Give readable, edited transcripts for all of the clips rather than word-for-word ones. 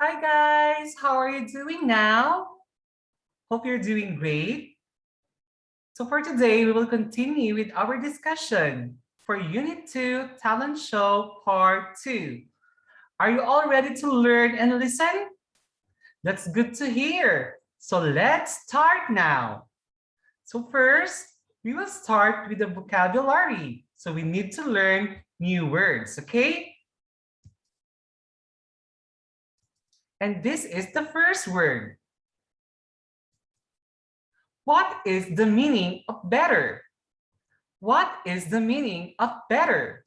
Hi guys, how are you doing now? Hope you're doing great. So for today, we will continue with our discussion for Unit 2 Talent Show Part 2. Are you all ready to learn and listen? That's good to hear. So let's start now. So first, we will start with the vocabulary. So we need to learn new words, okay? And this is the first word. What is the meaning of better? What is the meaning of better?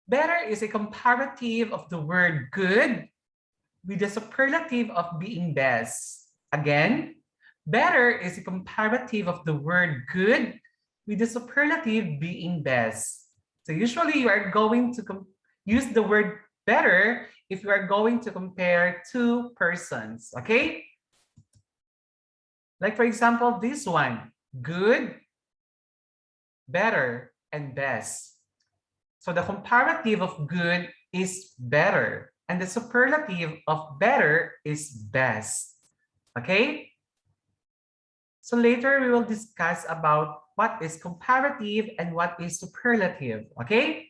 Better is a comparative of the word good with the superlative of being best. Again, better is a comparative of the word good with the superlative being best. So usually you are going to use the word better if you are going to compare two persons, okay? Like for example, this one, good, better, and best. So the comparative of good is better, and the superlative of better is best. Okay? So later we will discuss about what is comparative and what is superlative. Okay?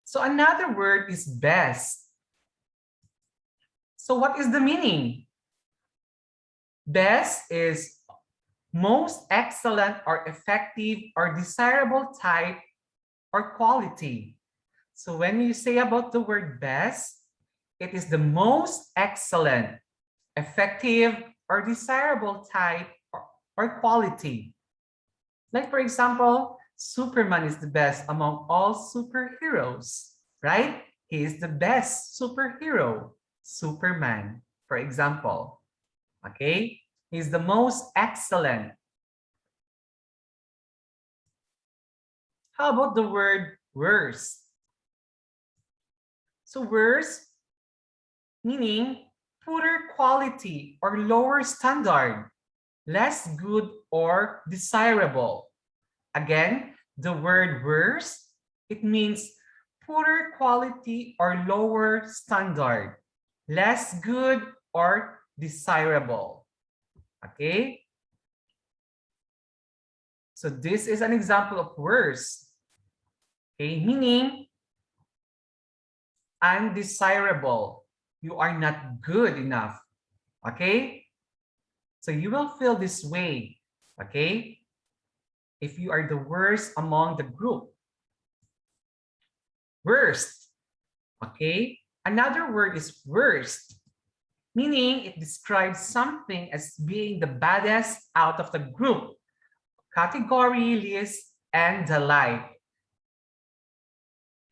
So another word is best. So what is the meaning? Best is most excellent or effective or desirable type or quality. So when you say about the word best, it is the most excellent, effective, or desirable type or quality. Like for example, Superman is the best among all superheroes, right? He is the best superhero, Superman, for example. Okay? He's the most excellent. How about the word worst? So worst meaning poorer quality or lower standard, less good or desirable. Again, the word worse, it means poorer quality or lower standard, less good or desirable. Okay? So this is an example of worse. Okay, meaning undesirable. You are not good enough. Okay? So you will feel this way. Okay? If you are the worst among the group. Worst. Okay? Another word is worst, meaning it describes something as being the baddest out of the group, category, list, and the like.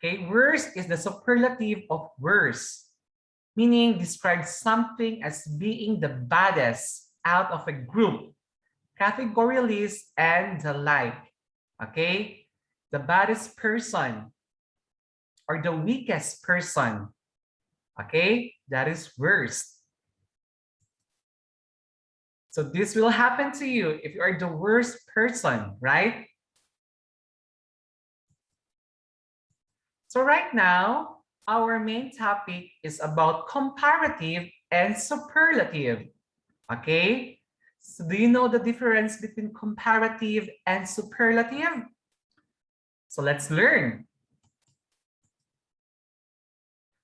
Okay, worst is the superlative of worst, meaning describes something as being the baddest out of a group, category, list, and the like. Okay, the baddest person or the weakest person. Okay, that is worst. So this will happen to you if you are the worst person, right? So right now, our main topic is about comparative and superlative. Okay? So do you know the difference between comparative and superlative? So let's learn.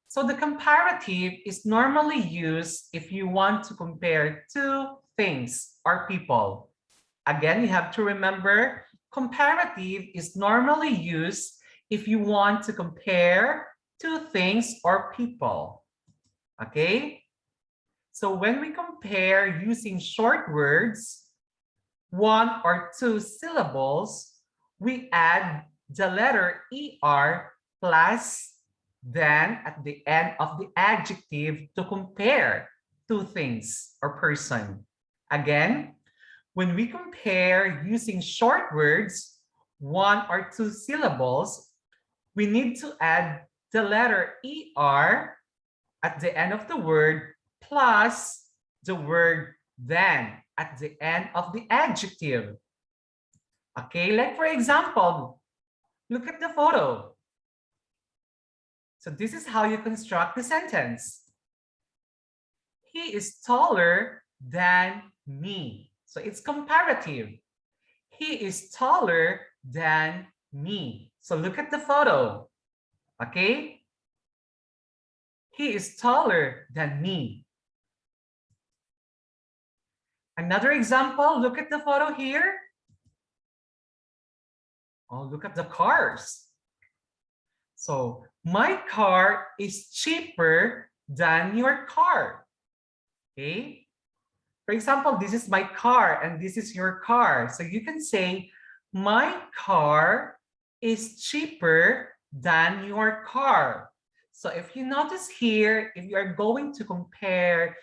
So the comparative is normally used if you want to compare two things or people. Again, you have to remember, comparative is normally used if you want to compare two things or people. Okay? So when we compare using short words, one or two syllables, we add the letter ER plus then at the end of the adjective to compare two things or person. Again, when we compare using short words, one or two syllables, we need to add the letter ER at the end of the word plus the word then at the end of the adjective. Okay, like for example, look at the photo. So this is how you construct the sentence. He is taller than me. So it's comparative. He is taller than me. So look at the photo. Okay? He is taller than me. Another example, look at the photo here. Oh, look at the cars. So my car is cheaper than your car. Okay? For example, this is my car and this is your car. So you can say, my car is cheaper than your car. So if you notice here, if you are going to compare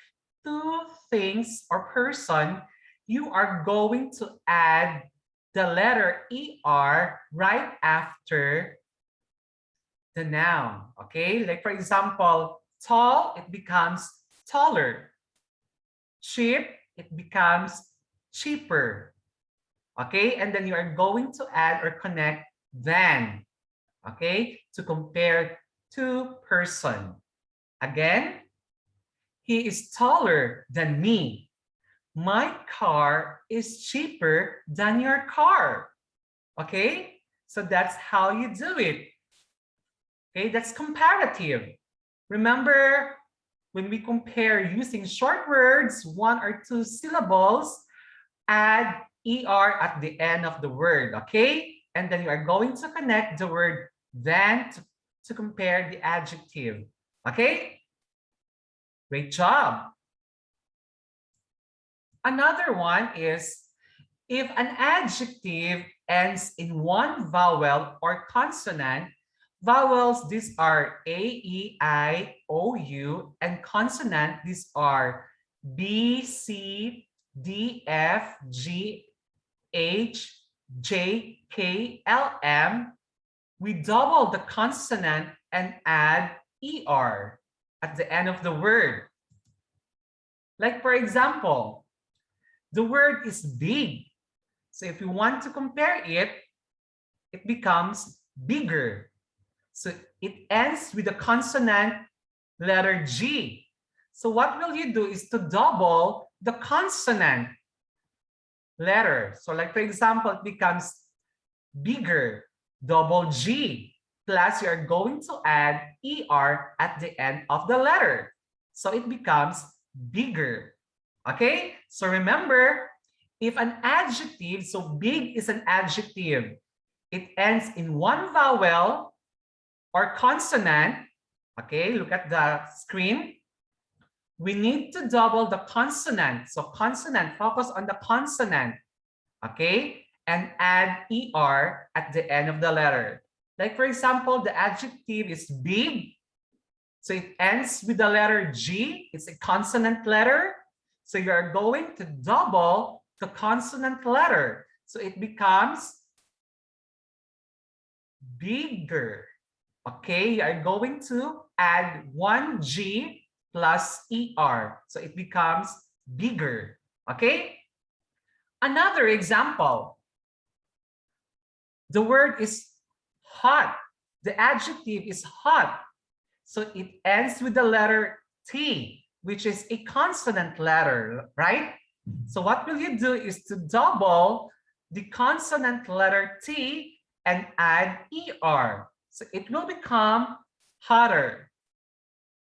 two things or person, you are going to add the letter ER right after the noun. Okay, like for example, tall, it becomes taller. Cheap, it becomes cheaper. Okay, and then you are going to add or connect than, okay, to compare two person. Again, he is taller than me. My car is cheaper than your car. Okay, so that's how you do it. Okay, that's comparative. Remember, when we compare using short words, one or two syllables, add ER at the end of the word, okay? And then you are going to connect the word than to compare the adjective, okay? Great job. Another one is, if an adjective ends in one vowel or consonant, vowels, these are A, E, I, O, U, and consonant, these are B, C, D, F, G, H, J, K, L, M. We double the consonant and add ER at the end of the word. Like for example, the word is big. So if you want to compare it, it becomes bigger. So it ends with the consonant letter G. So what will you do is to double the consonant letter. So like for example, it becomes bigger, double G, plus you're going to add ER at the end of the letter. So it becomes bigger. Okay, so remember, if an adjective, so big is an adjective, it ends in one vowel or consonant. Okay, look at the screen. We need to double the consonant. So consonant, focus on the consonant. Okay, and add ER at the end of the letter. Like for example, the adjective is big. So it ends with the letter G. It's a consonant letter. So you are going to double the consonant letter. So it becomes bigger. Okay, you are going to add one G plus ER. So it becomes bigger. Okay? Another example. The word is hot. The adjective is hot. So it ends with the letter T, which is a consonant letter, right? So what will you do is to double the consonant letter T and add ER. So it will become hotter.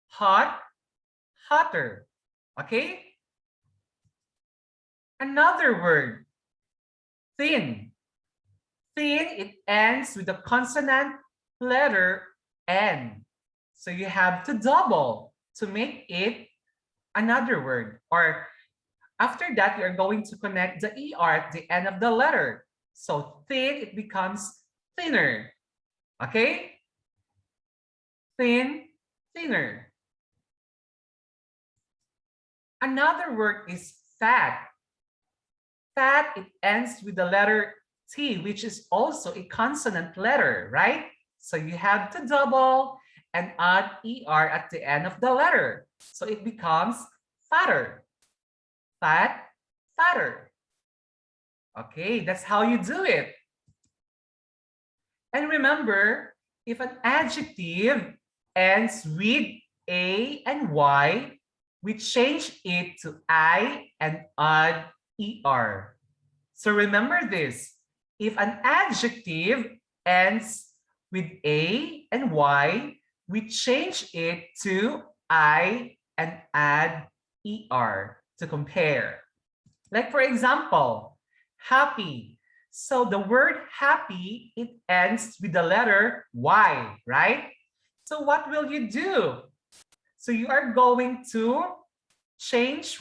Hot, hotter. Okay? Another word, thin. Thin, it ends with the consonant letter N. So you have to double to make it another word. Or after that, you're going to connect the ER at the end of the letter. So thin, it becomes thinner. Okay? Thin, thinner. Another word is fat. Fat, it ends with the letter T, which is also a consonant letter, right? So you have to double and add ER at the end of the letter. So it becomes fatter. Fat, fatter. Okay, that's how you do it. And remember, if an adjective ends with A and Y, we change it to I and add ER. So remember this. If an adjective ends with A and Y, we change it to I and add ER to compare. Like for example, happy. So the word happy, it ends with the letter Y, right? So what will you do? So you are going to change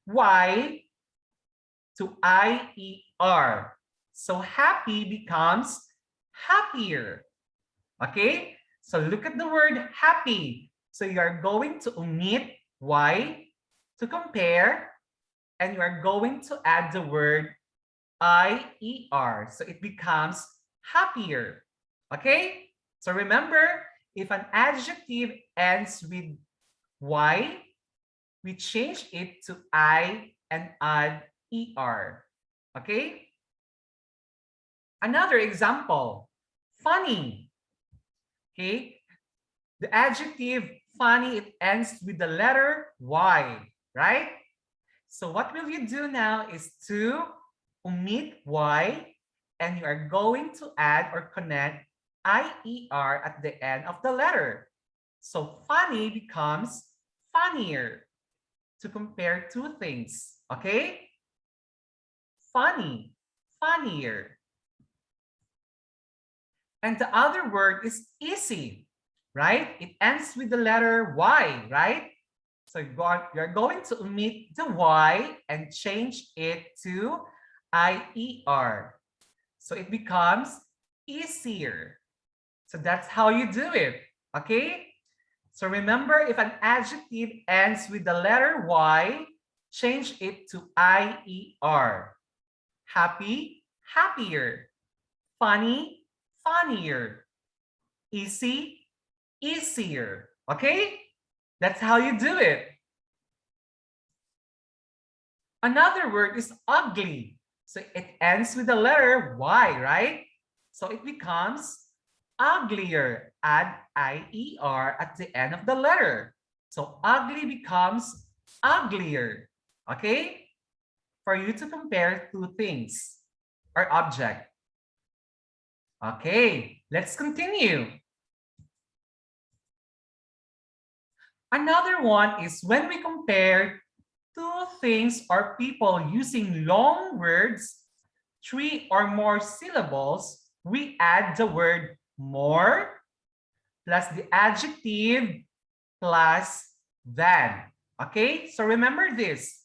Y to IER. So happy becomes happier. Okay? So look at the word happy. So you are going to omit Y to compare, and you are going to add the word IER. So it becomes happier. Okay? So remember, if an adjective ends with Y, we change it to I and add ER. Okay? Another example, funny. Okay? The adjective funny, it ends with the letter Y, right? So what will you do now is to omit Y, and you are going to add or connect IER at the end of the letter. So funny becomes funnier to compare two things, okay? Funny, funnier. And the other word is easy, right? It ends with the letter Y, right? So you're going to omit the Y and change it to IER. So it becomes easier. So that's how you do it, okay? So remember, if an adjective ends with the letter Y, change it to IER. Happy, happier. Funny, funnier. Easy, easier. Okay? That's how you do it. Another word is ugly. So it ends with the letter Y, right? So it becomes uglier. Add IER at the end of the letter. So ugly becomes uglier. Okay? For you to compare two things or object. Okay, let's continue. Another one is when we compare two things or people using long words, 3 or more syllables, we add the word more plus the adjective plus than. Okay, so remember this.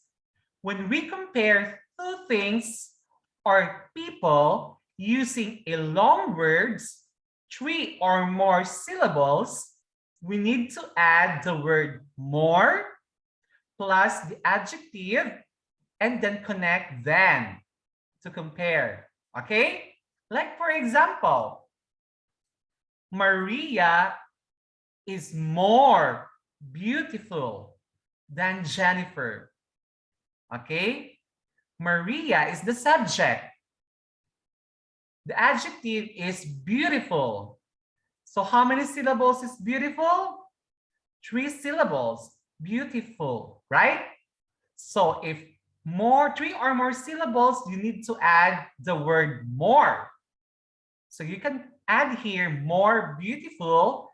When we compare two things or people using a long words, 3 or more syllables, we need to add the word more plus the adjective and then connect than to compare. Okay? Like for example, Maria is more beautiful than Jennifer. Okay? Maria is the subject. The adjective is beautiful. So how many syllables is beautiful? 3 syllables. Beautiful, right? So if 3 or more syllables, you need to add the word more. So you can add here more beautiful,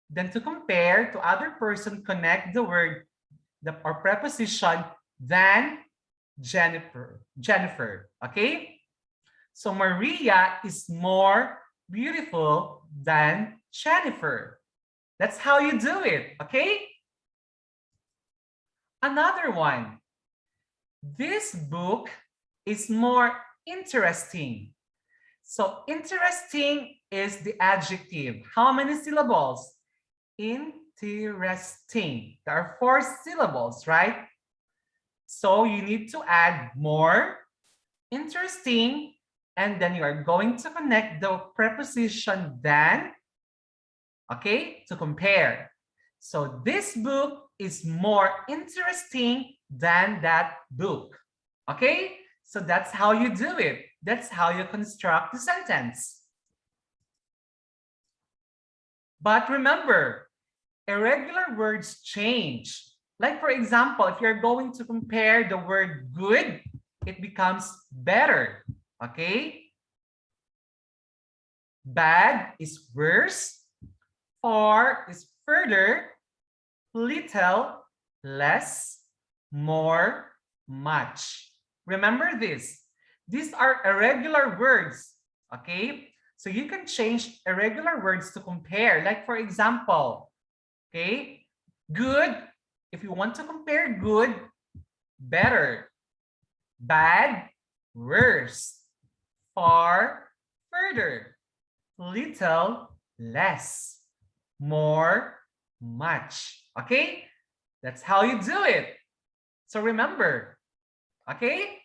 then to compare to other person, connect the word or preposition than Jennifer, okay? So Maria is more beautiful than Jennifer. That's how you do it, okay? Another one. This book is more interesting. So interesting is the adjective. How many syllables? Interesting. There are 4 syllables, right? So you need to add more, interesting, and then you are going to connect the preposition than, okay, to compare. So this book is more interesting than that book. Okay? So that's how you do it. That's how you construct the sentence. But remember, irregular words change. Like for example, if you're going to compare the word good, it becomes better, okay? Bad is worse, far is further, little, less, more, much. Remember this. These are irregular words, okay? So you can change irregular words to compare. Like for example, okay, good, if you want to compare good, better, bad, worse, far, further, little, less, more, much. Okay? That's how you do it. So remember, okay?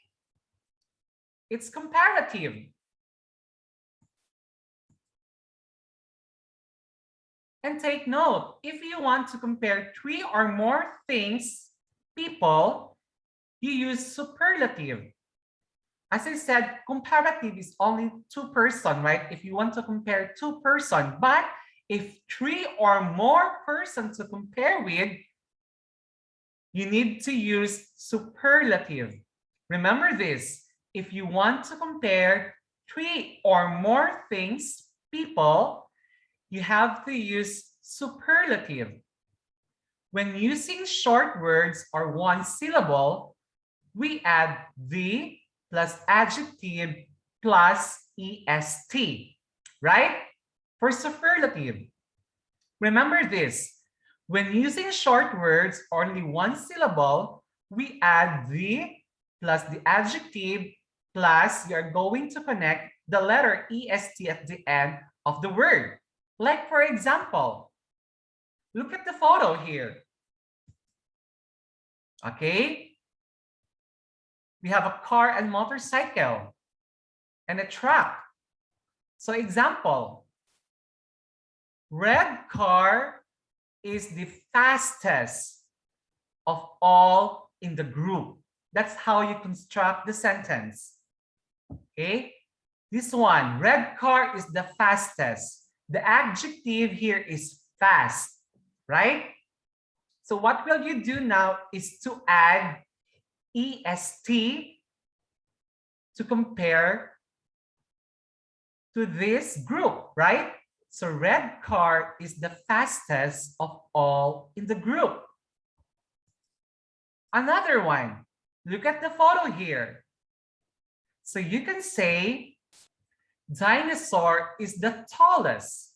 It's comparative. And take note, if you want to compare 3 or more things, people, you use superlative. As I said, comparative is only 2-person, right? If you want to compare 2-person, but if 3 or more persons to compare with, you need to use superlative. Remember this, if you want to compare 3 or more things, people, you have to use superlative. When using short words or one syllable, we add the plus adjective plus est, right? For superlative. Remember this, when using short words, only one syllable, we add the plus the adjective plus you're going to connect the letter est at the end of the word. Like for example, look at the photo here. Okay? We have a car and motorcycle and a truck. So example, red car is the fastest of all in the group. That's how you construct the sentence. Okay? This one, red car is the fastest. The adjective here is fast, right? So what will you do now is to add est to compare to this group, right? So red car is the fastest of all in the group. Another one, look at the photo here. So you can say dinosaur is the tallest.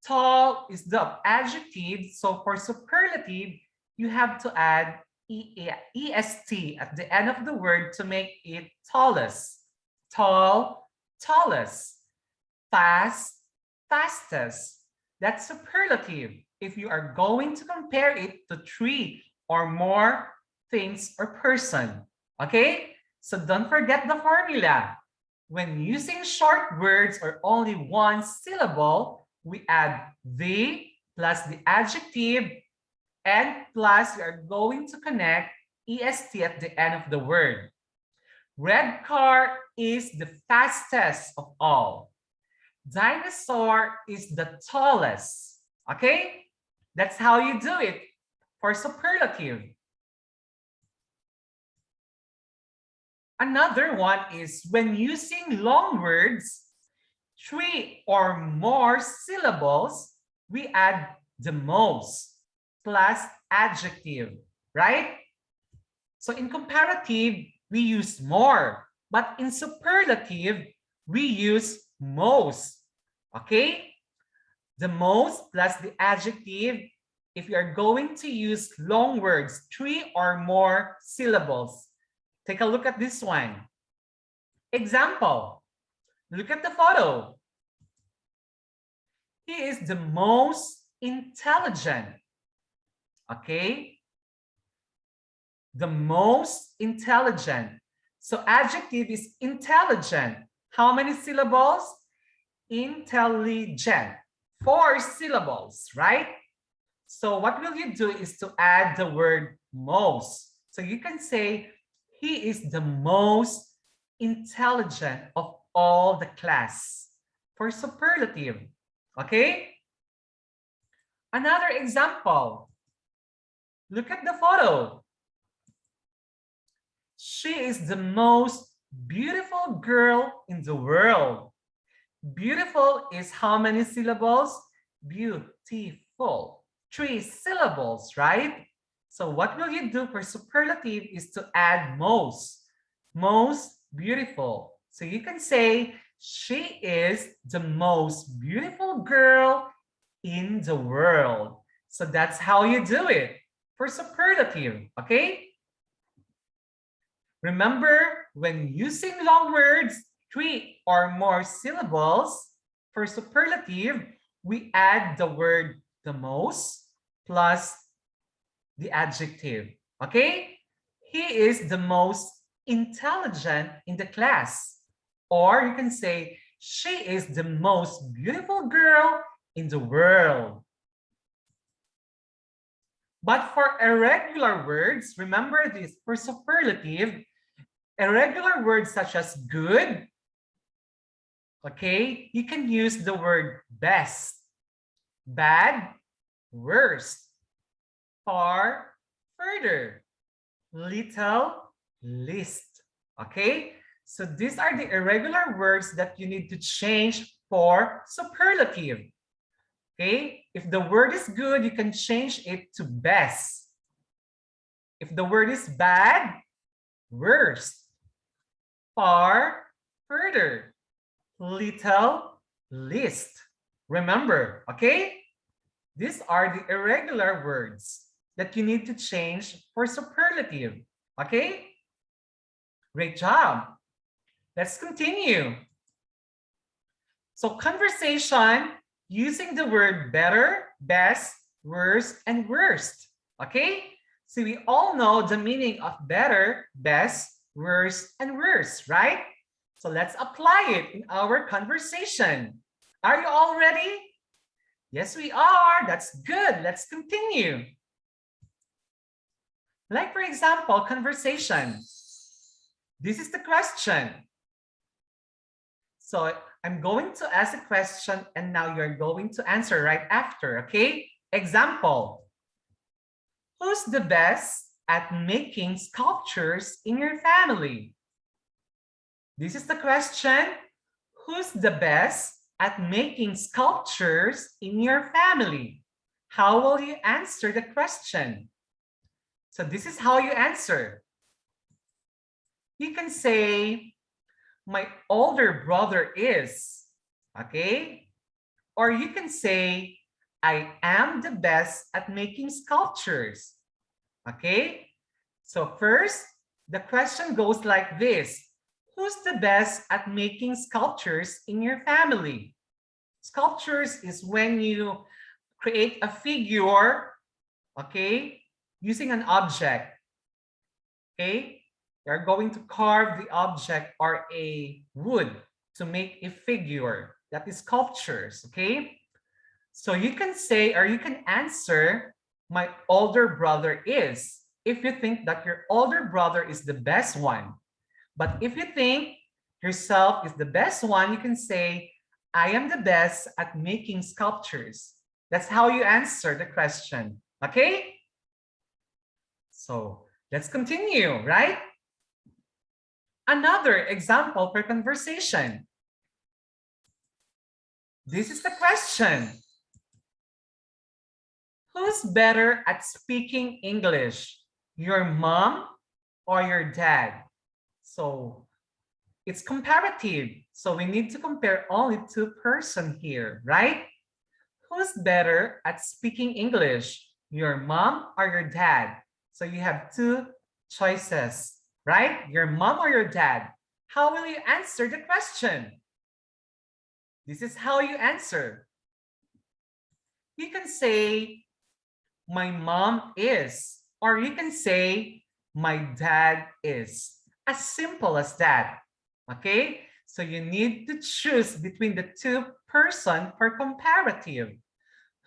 Tall is the adjective, so for superlative, you have to add est at the end of the word to make it tallest. Tall, tallest. Fast, fastest. That's superlative if you are going to compare it to 3 or more things or person. Okay? So don't forget the formula. When using short words or only one syllable, we add the plus the adjective and plus we are going to connect est at the end of the word. Red car is the fastest of all. Dinosaur is the tallest. Okay? That's how you do it for superlative. Another one is when using long words, 3 or more syllables, we add the most plus adjective, right? So in comparative, we use more, but in superlative, we use most, okay? The most plus the adjective, if you are going to use long words, 3 or more syllables. Take a look at this one. Example, look at the photo. He is the most intelligent. Okay? The most intelligent. So adjective is intelligent. How many syllables? Intelligent. 4 syllables, right? So what will you do is to add the word most. So you can say, he is the most intelligent of all the class for superlative. Okay? Another example. Look at the photo. She is the most beautiful girl in the world. Beautiful is how many syllables? Beautiful. 3 syllables, right? So what will you do for superlative is to add most. Most beautiful. So you can say, she is the most beautiful girl in the world. So that's how you do it for superlative, okay? Remember, when using long words, 3 or more syllables, for superlative, we add the word the most plus the adjective, okay? He is the most intelligent in the class. Or you can say, she is the most beautiful girl in the world. But for irregular words, remember this, for superlative, irregular words such as good, okay, you can use the word best, bad, worst, far, further, little, least, okay? So these are the irregular words that you need to change for superlative, okay? If the word is good, you can change it to best. If the word is bad, worst, far, further, little, least. Remember, okay? These are the irregular words that you need to change for superlative, okay? Great job. Let's continue. So conversation using the word better, best, worst, and worst, okay? So we all know the meaning of better, best, worst, and worst, right? So let's apply it in our conversation. Are you all ready? Yes, we are. That's good. Let's continue. Like, for example, conversation. This is the question. So I'm going to ask a question and now you're going to answer right after, okay? Example. Who's the best at making sculptures in your family? This is the question. Who's the best at making sculptures in your family? How will you answer the question? So this is how you answer. You can say, my older brother is, okay? Or you can say, I am the best at making sculptures, okay? So first, the question goes like this. Who's the best at making sculptures in your family? Sculptures is when you create a figure, okay, using an object, okay? You're going to carve the object or a wood to make a figure. That is sculptures, okay? So you can say or you can answer, my older brother is, if you think that your older brother is the best one. But if you think yourself is the best one, you can say, I am the best at making sculptures. That's how you answer the question, okay? So let's continue, right? Another example for conversation. This is the question. Who's better at speaking English? Your mom or your dad? So it's comparative. So we need to compare only two persons here, right? Who's better at speaking English? Your mom or your dad? So you have two choices, right? Your mom or your dad? How will you answer the question? This is how you answer. You can say, my mom is, or you can say, my dad is. As simple as that, okay? So you need to choose between the two persons for comparative.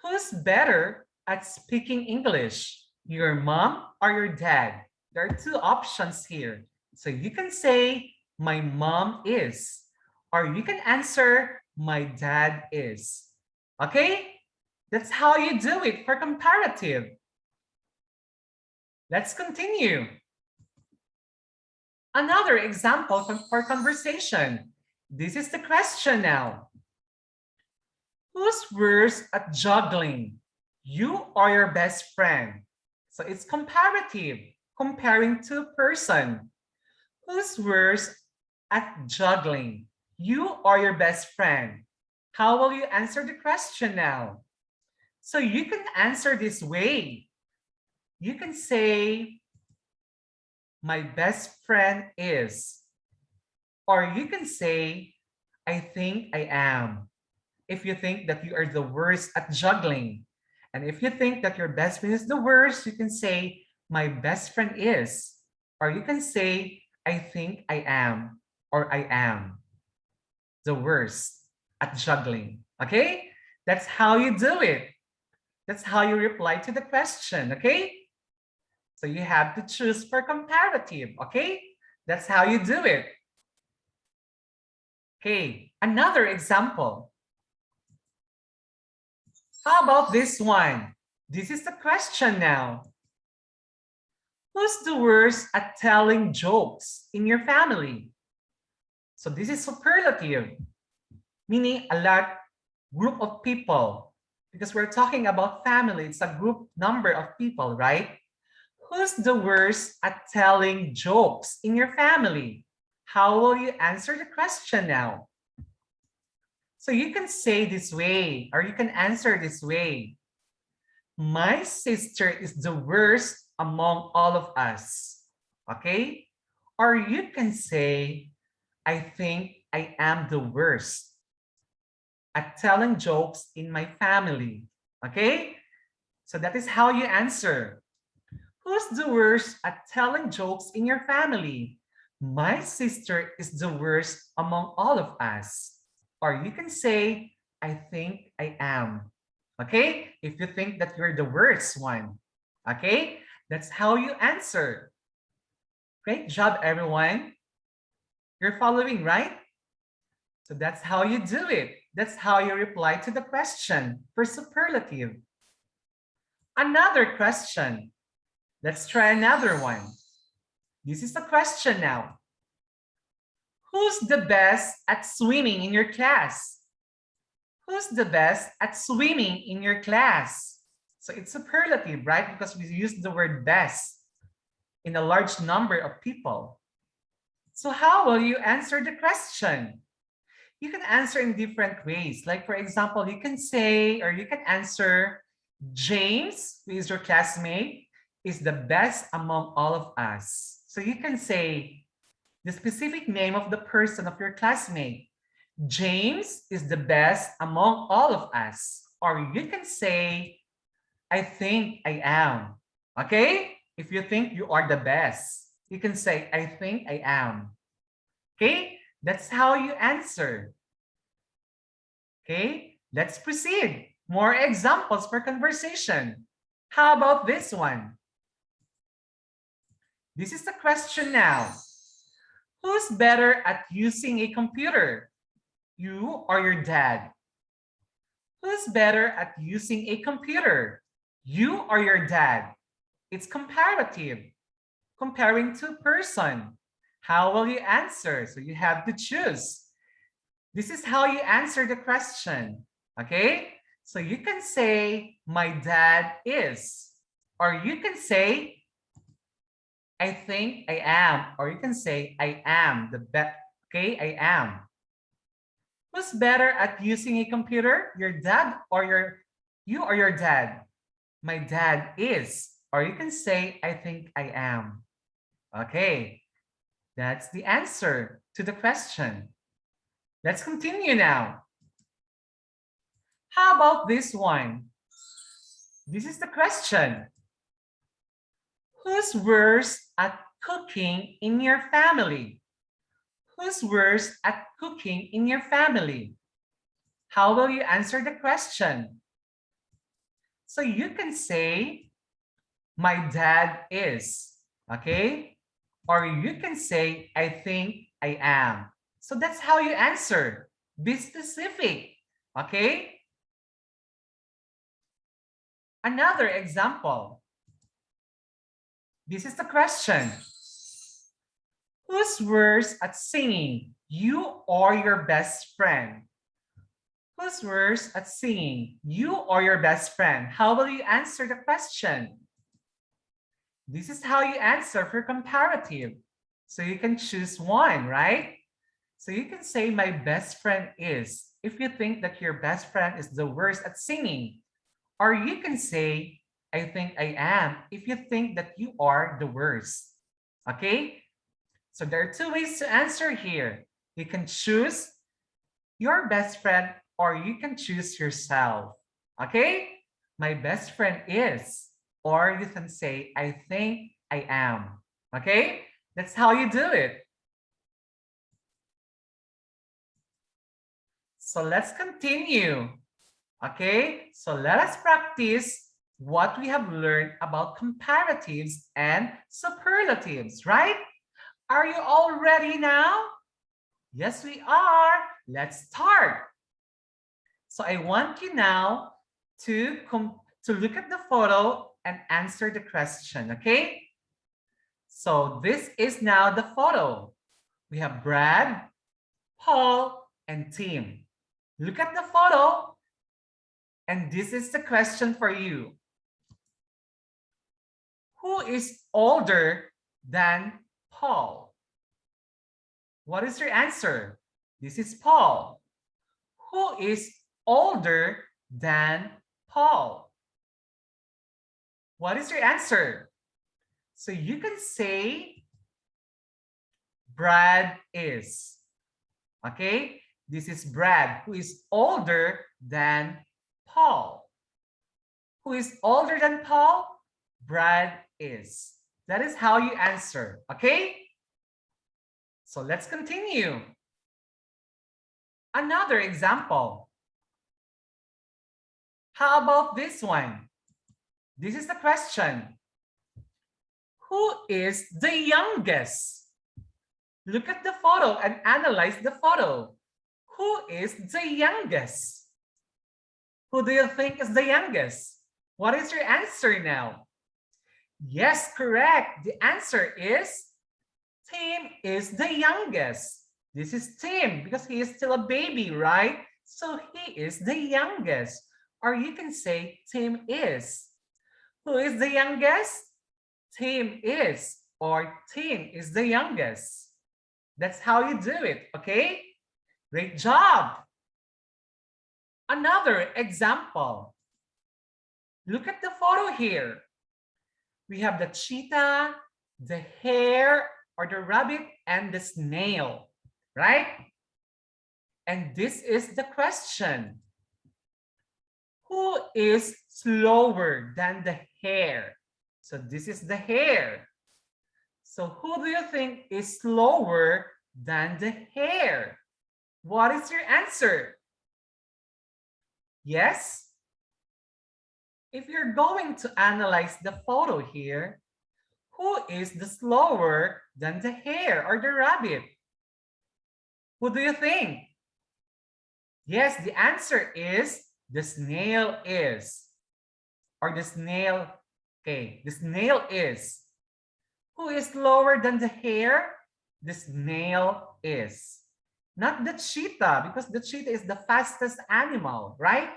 Who's better at speaking English? Your mom or your dad? There are two options here. So you can say, my mom is, or you can answer, my dad is. Okay? That's how you do it for comparative. Let's continue. Another example for conversation. This is the question now. Who's worse at juggling? You or your best friend? So it's comparative, comparing two person. Who's worse at juggling? You or your best friend? How will you answer the question now? So you can answer this way. You can say, my best friend is. Or you can say, I think I am. If you think that you are the worst at juggling. And if you think that your best friend is the worst, you can say, my best friend is. Or you can say, I think I am, or I am the worst at juggling. Okay? That's how you do it. That's how you reply to the question. Okay? So you have to choose for comparative. Okay? That's how you do it. Okay, another example. How about this one? This is the question now. Who's the worst at telling jokes in your family? So this is superlative, meaning a large group of people. Because we're talking about family, it's a group number of people, right? Who's the worst at telling jokes in your family? How will you answer the question now? So you can say this way, or you can answer this way. My sister is the worst among all of us. Okay? Or you can say, I think I am the worst at telling jokes in my family. Okay? So that is how you answer. Who's the worst at telling jokes in your family? My sister is the worst among all of us. Or you can say, I think I am. Okay? If you think that you're the worst one. Okay? That's how you answer. Great job, everyone. You're following, right? So that's how you do it. That's how you reply to the question for superlative. Another question. Let's try another one. This is the question now. Who's the best at swimming in your class? Who's the best at swimming in your class? So it's superlative, right? Because we use the word best in a large number of people. So how will you answer the question? You can answer in different ways. Like for example, you can say, or you can answer, James, who is your classmate, is the best among all of us. So you can say the specific name of the person of your classmate. James is the best among all of us. Or you can say, I think I am. Okay? If you think you are the best, you can say, I think I am. Okay? That's how you answer. Okay? Let's proceed. More examples for conversation. How about this one? This is the question now. Who's better at using a computer? You or your dad? Who's better at using a computer? You or your dad? It's comparative, comparing two person. How will you answer? So you have to choose. This is how you answer the question. Okay? So you can say, my dad is. Or you can say, I think I am. Or you can say, I am the best. Okay, I am. Who's better at using a computer? Your dad or you or your dad? My dad is. Or you can say, I think I am. Okay, that's the answer to the question. Let's continue now. How about this one? This is the question. Who's worse at cooking in your family? Who's worse at cooking in your family? How will you answer the question? So you can say, my dad is, okay? Or you can say, I think I am. So that's how you answer. Be specific, okay? Another example. This is the question. Who's worse at singing, you or your best friend? Who's worse at singing, you or your best friend? How will you answer the question? This is how you answer for comparative. So you can choose one, right? So you can say my best friend is, if you think that your best friend is the worst at singing. Or you can say, I think I am, if you think that you are the worst. Okay? So there are two ways to answer here. You can choose your best friend or you can choose yourself. Okay? My best friend is, or you can say, I think I am. Okay? That's how you do it. So let's continue. Okay? So let us practice what we have learned about comparatives and superlatives, right? Are you all ready now? Yes, we are. Let's start. So I want you now to look at the photo and answer the question, okay? So this is now the photo. We have Brad, Paul, and Tim. Look at the photo, and this is the question for you. Who is older than Paul? What is your answer? This is Paul. Who is older than Paul? What is your answer? So you can say Brad is. Okay? This is Brad, who is older than Paul. Who is older than Paul? Brad is. That is how you answer. Okay? So let's continue. Another example. How about this one? This is the question. Who is the youngest? Look at the photo and analyze the photo. Who is the youngest? Who do you think is the youngest? What is your answer now? Yes, correct. The answer is Tim is the youngest. This is Tim because he is still a baby, right? So he is the youngest. Or you can say Tim is. Who is the youngest? Tim is, or Tim is the youngest. That's how you do it, okay? Great job. Another example. Look at the photo here. We have the cheetah, the hare, or the rabbit, and the snail, right? And this is the question. Who is slower than the hare? So this is the hare. So who do you think is slower than the hare? What is your answer? Yes? If you're going to analyze the photo here, who is the slower than the hare or the rabbit? Who do you think? Yes, the answer is the snail is. Or the snail, okay, the snail is. Who is slower than the hare? The snail is. Not the cheetah, because the cheetah is the fastest animal, right?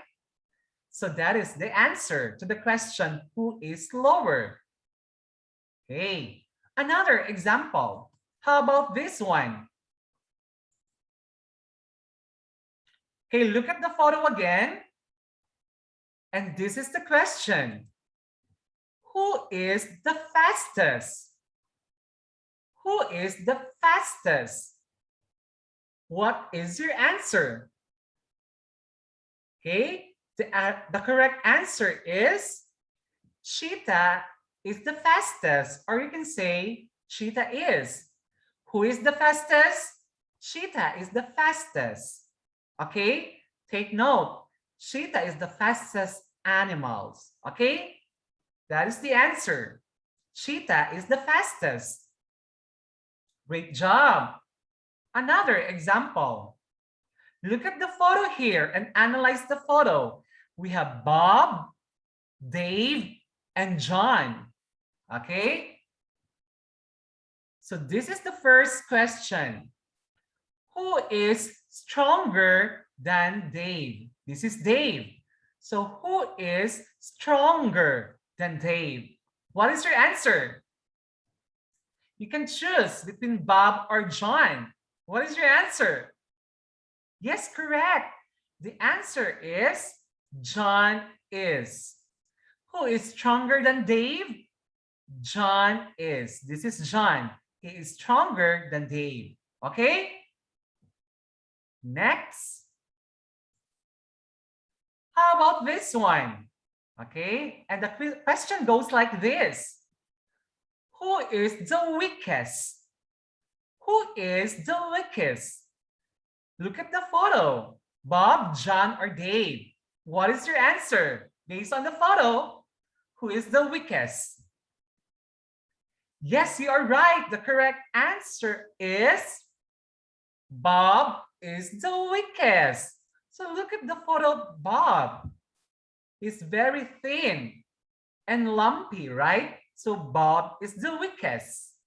So that is the answer to the question, who is slower? Okay, another example. How about this one? Okay, look at the photo again. And this is the question. Who is the fastest? Who is the fastest? What is your answer? Okay, the correct answer is cheetah is the fastest, or you can say cheetah is. Who is the fastest? Cheetah is the fastest. Okay, take note. Cheetah is the fastest animals. Okay, that is the answer. Cheetah is the fastest. Great job. Another example. Look at the photo here and analyze the photo. We have Bob, Dave and John. Okay? So this is the first question. Who is stronger than Dave? This is Dave. So who is stronger than Dave? What is your answer? You can choose between Bob or John. What is your answer? Yes, correct. The answer is John is. Who is stronger than Dave? John is. This is John. He is stronger than Dave. Okay? Next. How about this one? Okay, and the question goes like this. Who is the weakest? Who is the weakest? Look at the photo. Bob, John, or Dave? What is your answer? Based on the photo, who is the weakest? Yes, you are right. The correct answer is Bob is the weakest. So look at the photo of Bob. He's very thin and lumpy, right? So Bob is the weakest.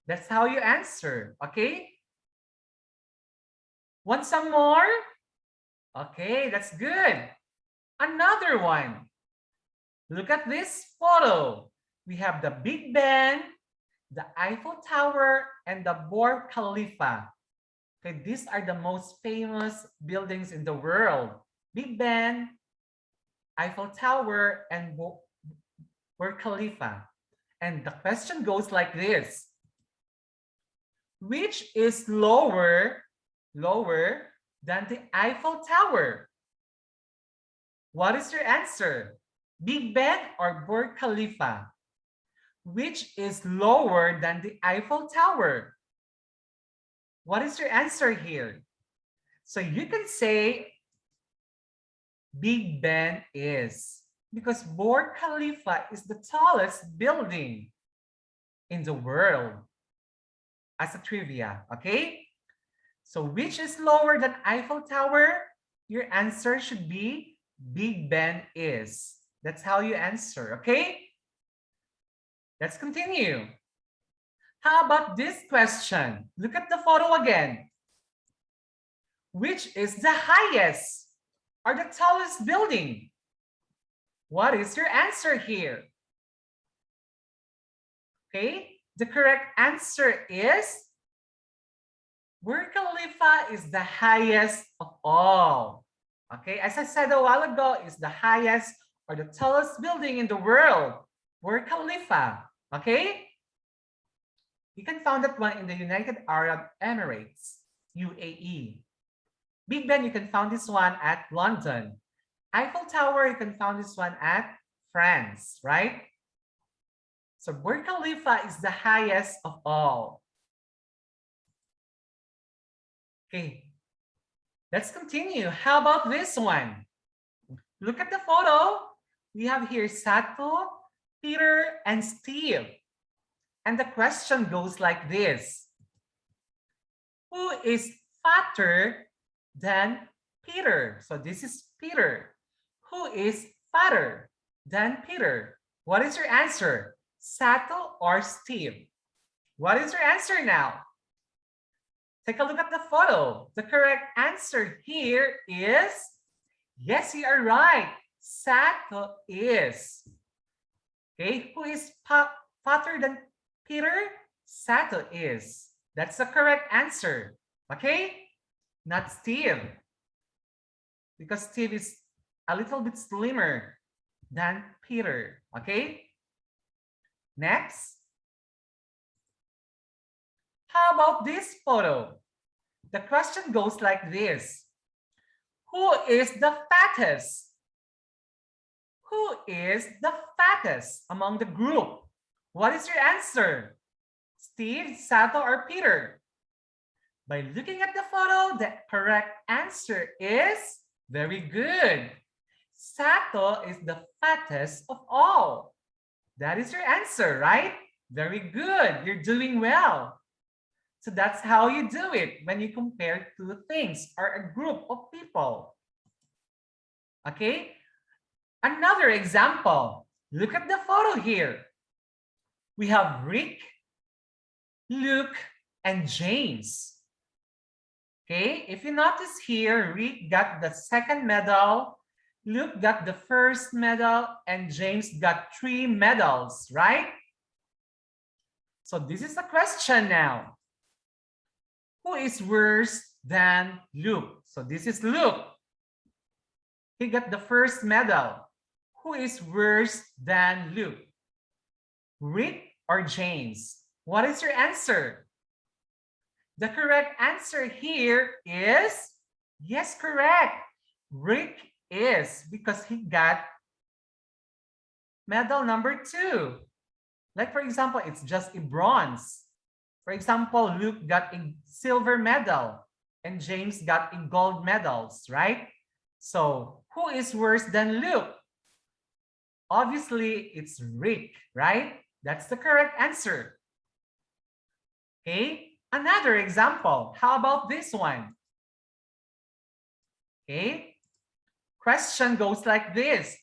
That's how you answer, okay? Want some more? Okay, that's good. Another one. Look at this photo. We have the Big Ben, the Eiffel Tower, and the Burj Khalifa. Okay, these are the most famous buildings in the world. Big Ben, Eiffel Tower, and Burj Khalifa. And the question goes like this. Which is lower than the Eiffel Tower? What is your answer? Big Ben or Burj Khalifa? Which is lower than the Eiffel Tower? What is your answer here? So you can say Big Ben is, because Burj Khalifa is the tallest building in the world. As a trivia, okay? So which is lower than Eiffel Tower? Your answer should be Big Ben is. That's how you answer, okay? Let's continue. How about this question? Look at the photo again. Which is the highest or the tallest building? What is your answer here? Okay, the correct answer is Burj Khalifa is the highest of all. Okay, as I said a while ago, it's the highest or the tallest building in the world. Burj Khalifa. Okay, you can find that one in the United Arab Emirates, UAE. Big Ben, you can find this one at London. Eiffel Tower, you can find this one at France, right? So Burj Khalifa is the highest of all. Okay, let's continue. How about this one? Look at the photo. We have here Sato, Peter, and Steve. And the question goes like this. Who is fatter than Peter? So this is Peter. Who is fatter than Peter? What is your answer? Sato or Steve? What is your answer now? Take a look at the photo. The correct answer here is, yes, you are right. Sato is. Okay, who is fatter than Peter? Sato is. That's the correct answer. Okay, not Steve. Because Steve is a little bit slimmer than Peter. Okay, next. How about this photo? The question goes like this. Who is the fattest? Who is the fattest among the group? What is your answer? Steve, Sato, or Peter? By looking at the photo, the correct answer is very good. Sato is the fattest of all. That is your answer, right? Very good. You're doing well. So that's how you do it when you compare two things or a group of people. Okay? Another example. Look at the photo here. We have Rick, Luke, and James. Okay, if you notice here, Rick got the second medal, Luke got the first medal, and James got 3 medals, right? So this is the question now. Who is worse than Luke? So this is Luke. He got the first medal. Who is worse than Luke? Rick or James? What is your answer? The correct answer here is, yes, correct. Rick is, because he got medal number 2. Like for example, it's just a bronze. For example, Luke got a silver medal and James got a gold medals, right? So who is worse than Luke? Obviously, it's Rick, right? That's the correct answer. Okay, another example. How about this one? Okay, question goes like this.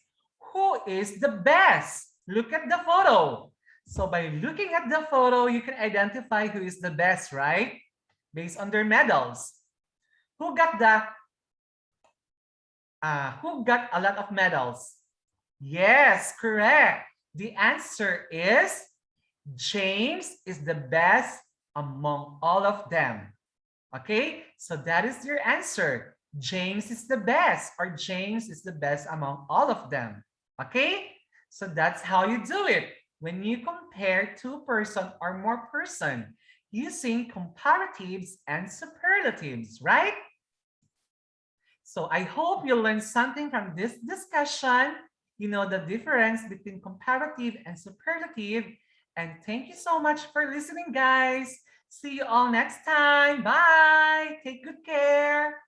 Who is the best? Look at the photo. So by looking at the photo, you can identify who is the best, right? Based on their medals. Who got a lot of medals? Yes, correct. The answer is James is the best among all of them. Okay, so that is your answer. James is the best, or James is the best among all of them. Okay, so that's how you do it. When you compare two person or more person using comparatives and superlatives, right? So I hope you learned something from this discussion. You know the difference between comparative and superlative. And thank you so much for listening, guys. See you all next time. Bye. Take good care.